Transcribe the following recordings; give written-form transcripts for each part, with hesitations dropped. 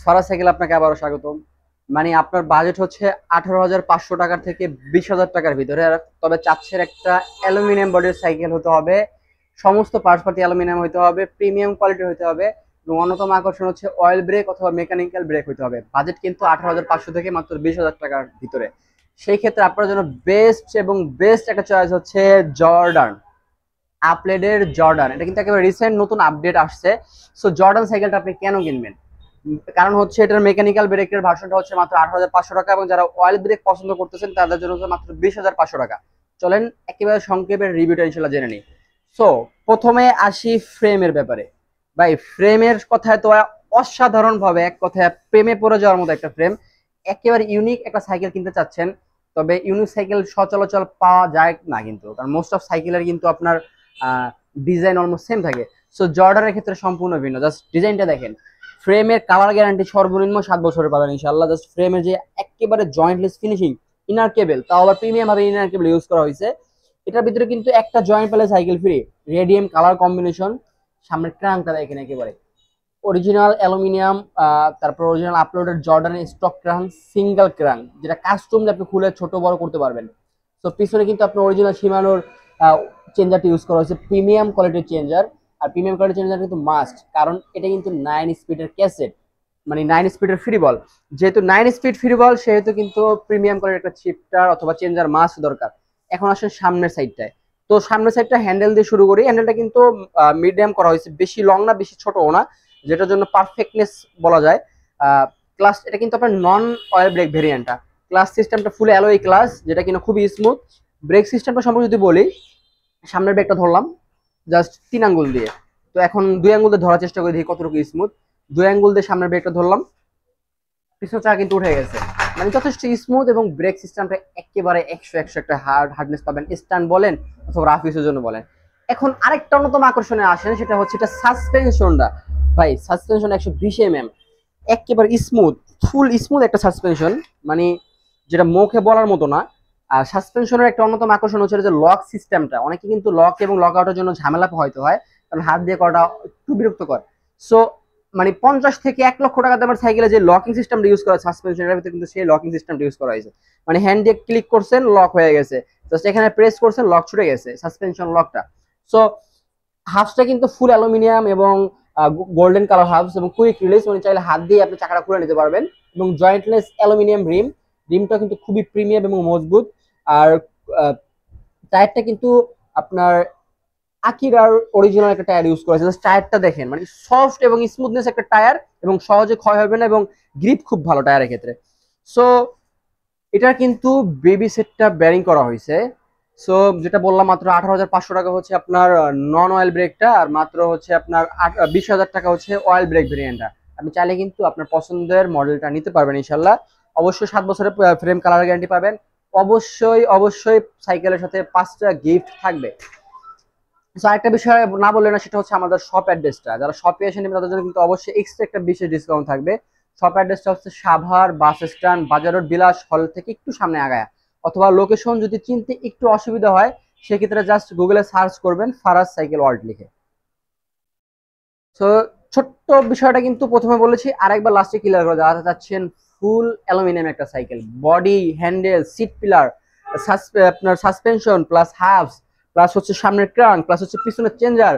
Faraz cycle আপনাকে আবারও স্বাগতম। মানে আপনার বাজেট হচ্ছে 18,500 টাকার থেকে 20,000 টাকার ভিতরে, তবে চাচ্ছেন একটা অ্যালুমিনিয়াম বডির সাইকেল হতে হবে, সমস্ত পার্টসপাতি অ্যালুমিনিয়াম হতে হবে, প্রিমিয়াম কোয়ালিটি হতে হবে, এবং অন্যতম আকর্ষণ হচ্ছে অয়েল ব্রেক অথবা মেকানিক্যাল ব্রেক হতে হবে। বাজেট কিন্তু 18,500 থেকে মাত্র 20,000 টাকার ভিতরে। সেই ক্ষেত্রে আপনার জন্য বেস্ট একটা চয়েস হচ্ছে জর্ডান, আপলেডের জর্ডান। এটা কিন্তু একেবারে রিসেন্ট নতুন আপডেট আসছে। সো জর্ডান সাইকেলটা আপনি কেন কিনবেন? কারণ হচ্ছে এটার মেকানিক্যাল ব্রেকের ভার্সনটা হচ্ছে মাত্র 18,500 টাকা, এবং যারা অয়েল ব্রেক পছন্দ করতেছেন তাদের জন্য হচ্ছে মাত্র 20,500 টাকা। চলেন একেবারে সংক্ষেপে রিভিউটা ইনশাল্লাহ জেনে নিই। সো প্রথমে আসি ফ্রেমের ব্যাপারে। ভাই ফ্রেমের কথায় তো অসাধারণ ভাবে, এক কথায় প্রেমে পড়ে যাওয়ার মতো একটা ফ্রেম। একেবারে ইউনিক একটা সাইকেল কিনতে চাচ্ছেন, তবে ইউনিক সাইকেল সচরাচর পাওয়া যায় না কিন্তু, কারণ মোস্ট অফ সাইকেলের কিন্তু আপনার ডিজাইন অলমোস্ট সেম থাকে। সো জর্ডানের ক্ষেত্রে সম্পূর্ণ ভিন্ন। জাস্ট ডিজাইনটা দেখেন। ফ্রেমের কালার গ্যারান্টি সর্বনিম্ন 7 বছরের পাবেন ইনশাআল্লাহ। জাস্ট ফ্রেমের যে একেবারে জয়েন্টলেস ফিনিশিং, ইনার কেবল তাও আবার প্রিমিয়াম ভাবে ইনার কেবল ইউজ করা হয়েছে। এটার ভিতরে কিন্তু একটা জয়েন্ট পেলে cycle free. Radium colour combination, সামনের ক্রাঙ্কটা দেখেন একেবারে অরিজিনাল অ্যালুমিনিয়াম, তারপর অরিজিনাল আপলোডেড জর্ডানের স্টক ক্রাঙ্ক, সিঙ্গেল ক্রাঙ্ক, যেটা কাস্টম আপনি খুলে ছোট বড় করতে পারবেন। তো পিছনে কিন্তু আপনার অরিজিনাল শিমানোর চেঞ্জারটি ইউজ করা হয়েছে, প্রিমিয়াম কোয়ালিটির চেঞ্জার। আর প্রিমিয়াম কোয়ালিটির চেঞ্জার কিন্তু মাস্ট, কারণ এটা কিন্তু 9 স্পিডের ক্যাসেট, মানে 9 স্পিডের ফ্রি বল। যেহেতু 9 স্পিড ফ্রি বল, সেহেতু কিন্তু প্রিমিয়াম কোয়ালিটির একটা শিফটার অথবা চেঞ্জার মাস্ট দরকার। এখন আসলে সামনের সাইডটায়, তো সামনের সাইডটা হ্যান্ডেল দিয়ে শুরু করি। হ্যান্ডেলটা কিন্তু মিডিয়াম করা হয়েছে, বেশি লং না বেশি ছোটও না, যেটার জন্য পারফেক্টনেস বলা যায়। ক্লাস, এটা কিন্তু আপনার নন অয়েল ব্রেক ভেরিয়েন্টটা। ক্লাস সিস্টেমটা ফুল অ্যালয় ক্লাস, যেটা কিনা খুবই স্মুথ। ব্রেক সিস্টেমটা সম্পর্কে যদি বলি, সামনের ব্রেকটা ধরলাম জাস্ট 3 আঙ্গুল দিয়ে। তো এখন 2 আঙ্গুল দিয়ে ধরার চেষ্টা করি, দেখি কতটুকু স্মুথ। 2 আঙ্গুল দিয়ে সামনের ব্রেকটা ধরলাম, পিছনের চাকা কিন্তু উঠে গেছে, মানে যথেষ্ট স্মুথ। এবং ব্রেক সিস্টেমটা একেবারে 100 একটা হার্ডনেস পাবেন, স্ট্যান্ড বলেন অথবা রাফ ইউজের জন্য বলেন। এখন আরেকটা অন্যতম আকর্ষণে আসেন, সেটা হচ্ছে এটা সাসপেনশনটা। ভাই সাসপেনশন 120 mm, একেবারে স্মুথ, ফুল স্মুথ একটা সাসপেনশন, মানে যেটা মুখে বলার মতো না। আর সাসপেনশনের একটা অন্যতম আকর্ষণ হচ্ছে যে লক সিস্টেমটা। অনেকে কিন্তু লক এবং লক আউটের জন্য ঝামেলা হয়তো হয়, কারণ হাত দিয়ে করাটা একটু বিরক্তকর। সো মানে 50 থেকে 1 লক্ষ টাকা দামের সাইকেলে যে লকিং সিস্টেমটা ইউজ করা সাসপেনশনের ভিতরে, কিন্তু সেই লকিং সিস্টেমটা ইউজ করা হয়েছে। মানে হ্যান্ড দিয়ে ক্লিক করছেন, লক হয়ে গেছে, জাস্ট এখানে প্রেস করছেন, লক ছুটে গেছে, সাসপেনশন লকটা। সো হাফসটা কিন্তু ফুল অ্যালুমিনিয়াম এবং গোল্ডেন কালার হাফস, এবং কুইক রিলিজ, মানে চাইলে হাত দিয়ে আপনি চাকাটা খুলে নিতে পারবেন। এবং জয়েন্টলেস অ্যালুমিনিয়াম রিমটা কিন্তু খুবই প্রিমিয়াম এবং মজবুত। আর টায়ারটা কিন্তু আপনার আকিরার অরিজিনাল একটা টায়ার ইউজ করেছে। জাস্ট টায়ারটা দেখেন, মানে সফট এবং স্মুথনেস একটা টায়ার, এবং সহজে ক্ষয় হবে না, এবং গ্রিপ খুব ভালো টায়ারের ক্ষেত্রে। সো এটা কিন্তু বেবি সেটটা ব্যারিং করা হয়েছে। সো যেটা বললাম, মাত্র 18,500 টাকা হচ্ছে আপনার নন অয়েল ব্রেকটা, আর মাত্র হচ্ছে আপনার 20,000 টাকা হচ্ছে অয়েল ব্রেক ভেরিয়েন্টটা। আপনি চাইলে কিন্তু আপনার পছন্দের মডেলটা নিতে পারবেন ইনশাল্লাহ। অবশ্যই 7 বছরের ফ্রেম কালার গ্যারান্টি পাবেন। অবশ্যই সাইকেলের সাথে 5টা গিফট থাকবে। আরেকটা বিষয় না বললে না, সেটা হচ্ছে আমাদের শপ অ্যাড্রেসটা। যারা শপে এসে নেবেন তাদের জন্য কিন্তু অবশ্যই এক্সট্রা একটা বিশেষ ডিসকাউন্ট থাকবে। শপ অ্যাড্রেসটা হচ্ছে সাভার বাস স্ট্যান্ড, বাজার রোড, বিলাস হল থেকে একটু সামনে আগায়া। অথবা লোকেশন যদি চিনতে একটু অসুবিধা হয়, সেক্ষেত্রে জাস্ট গুগলে সার্চ করবেন ফারাজ সাইকেল ওয়ার্ল্ড লিখে। তো ছোট্ট বিষয়টা কিন্তু প্রথমে বলেছি, আরেকবার লাস্টে ক্লিয়ার করে যারা চাচ্ছেন ফুল অ্যালুমিনিয়াম একটা cycle, body, handle, seat pillar, আপনার সাসপেনশন প্লাস হাফস, প্লাস হচ্ছে সামনের ক্রাঙ্ক, প্লাস হচ্ছে পিছনের চেঞ্জার,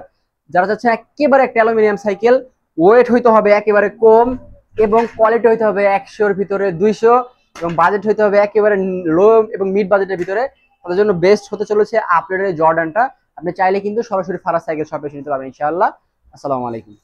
যারা চাচ্ছেন একেবারে একটা অ্যালুমিনিয়াম সাইকেল, ওয়েট হইতে হবে একেবারে কম, এবং কোয়ালিটি হইতে হবে 100-র ভিতরে 200, এবং বাজেট হইতে হবে একেবারে লো এবং মিড বাজেটের ভিতরে, তাদের জন্য বেস্ট হতে চলেছে আপডেটের জর্ডানটা। আপনি চাইলে কিন্তু সরাসরি ফারাজ সাইকেল শপে এসে নিতে পারবেন ইনশাআল্লাহ। আসসালামু আলাইকুম।